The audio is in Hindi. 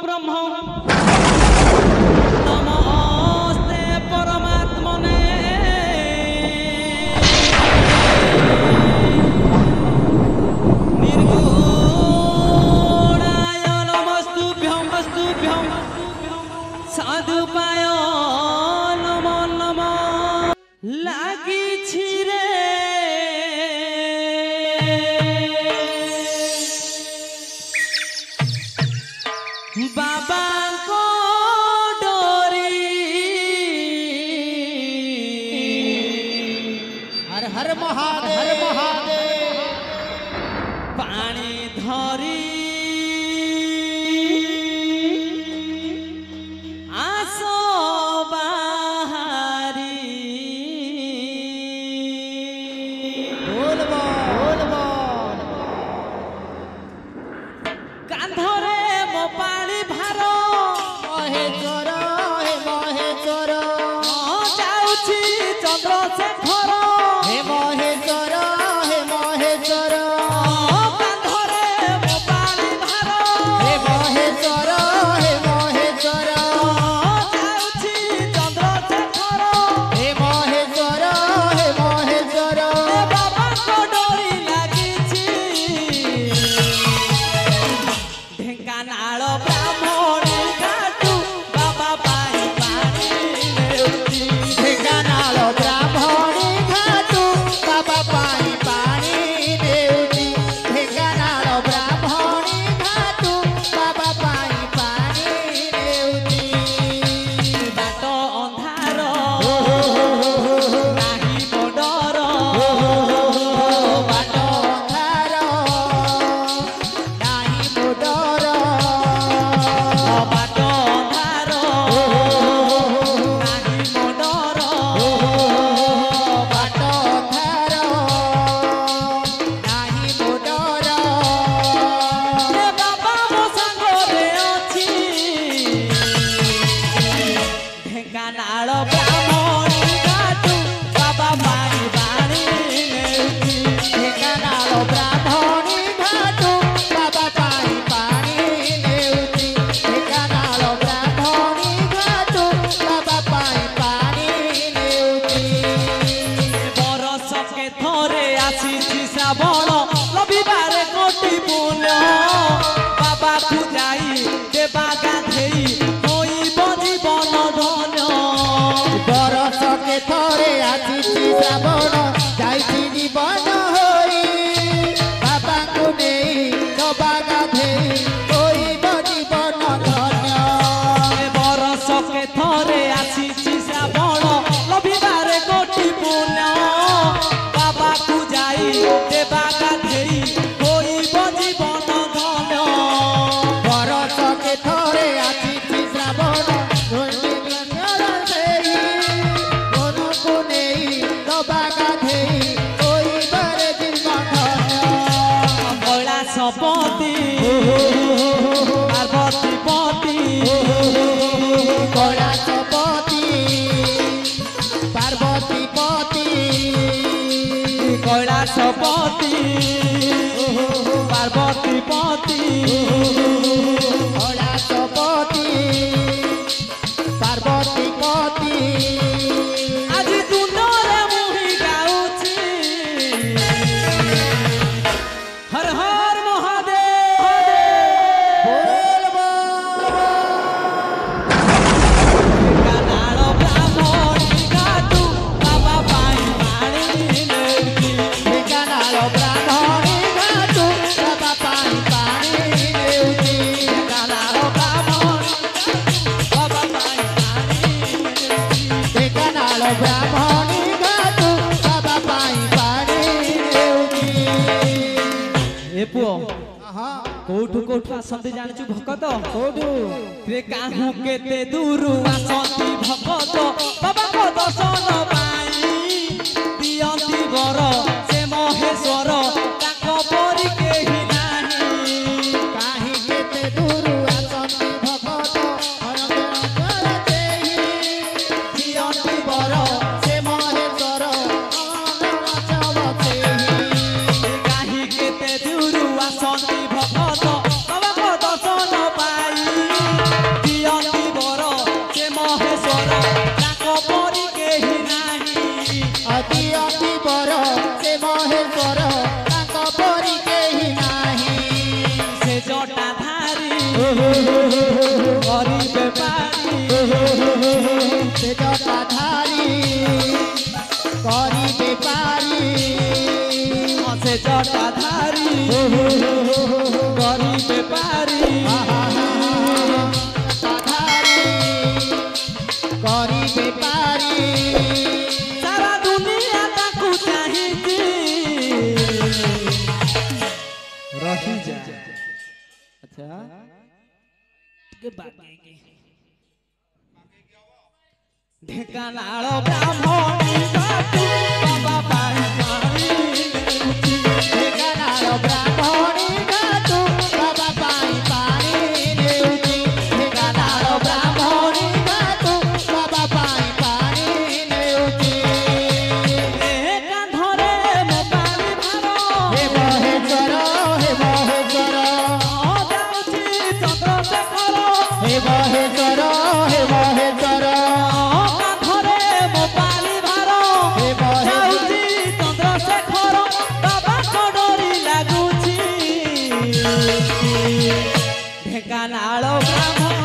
ब्रह्म नमस्ते परमात्मने निर्गुणाय नमस्तुभ्यं साधुपाय नमो नमः लागिछि रे बाबा को डोरी हर हर महादेव पानी धरी आसो बाहारी बोल कांधरे मो पानी भार महेश्वर जाउछि चंद्रशेखर हे महेश्वर कांधरे मो पानी भार हे महेश्वर जाउछि चंद्रशेखर हे महेश्वर बाबा को डोरी लागिछि ढेंकानाल ब्राह्मणी घाटू बाबा पाई पानी लेउछि ढेंकानाल ब्राह्मणी घाटू बाबा पाई पानी देउची ढेंकानाल ब्राह्मणी घाटू बाबा पाई पानी देउची बाट अंधार नाही बडर बाट अंधार नाही मोडर बाट अंधार नाही बडर बाट अंधार नाही मोडर रे बाबा मो संगरे अछि ढेंकानाल ब्राह्मणी घाटू बाबा पाई पानी लेउछि ढेंकानाल ब्राह्मणी घाटू बाबा पाई पानी देउची ढेंकानाल ब्राह्मणी घाटू बाबा पाई पानी देउची बरस के थरे आसीछि श्रावण रविवार कोटि पुण्य बाबा को जाई देवा गाधेई होइब जीवन धन्य बरस के थरे आसीछि श्रावण जाइछि जीवन होई बाबा को नेई दबा गाधेई होइब जीवन धन्य बरस के थरे आसीछि श्रावण रविवार कोटि पुण्य बाबा को जाई देवा गाधेई होइब जीवन धन्य बरस के थरे आसीछि श्रावण को नेई दबा गाधेई होइबर जीवन धन्य कैलाशपति पार्वती पति कैलाशपति पार्वती पति कैलाशपति पार्वती पति कैलाशपति पार्वती पति आज दुनरे मुही गाउछि हर हर महादेव ढेंकानाल ब्राह्मणी घाटू बाबा पाई पानी लेउछि ढेंकानाल ब्राह्मणी घाटू बाबा पाई पानी देउची ढेंकानाल ब्राह्मणी बाबा पाई पानी लेउछि ढेंकानाल ब्राह्मणी घाटू बाबा पाई पानी देउची ए पुओ हाँ कोठु कोठु आसंती जानिछु भकत कोठु रे काहू केते दूरु आसंती भकत बाबा को दर्शन पाई दियंती वर से महेश्वर ताको परि केहि नाही काहे केते दूर आसंती भगत हरमेश्वर तेहि दियंती वर से महेश्वर अनरचव तेहि काहे केते दूरु आसंती भकत बाबा को दर्शन पाई गरीब बेपारी से जटाधारी करी बेपारी से जटाधारी गरीब बेपारी जटाधारी करी बेपारी सारा दुनिया ताकू चाहिए रही जा अच्छा के बाकी ढेकानाल ब्राह्मणी बाटू बाबा पाई पाई ढेकानाल ब्राह्मणी घाटू बाबा पाई पानी नेउची ढेकानाल ब्राह्मणी घाटू बाबा पाई पानी नेउची कांधरे मो पानी भारो हे महेश्वर जाउची चंद्रशेखर हे महेश्वर कांधरे मो पानी भारो हे जाउची चंद्रशेखर बाबा डोरी लागुची ढेकानाल ब्राह्मण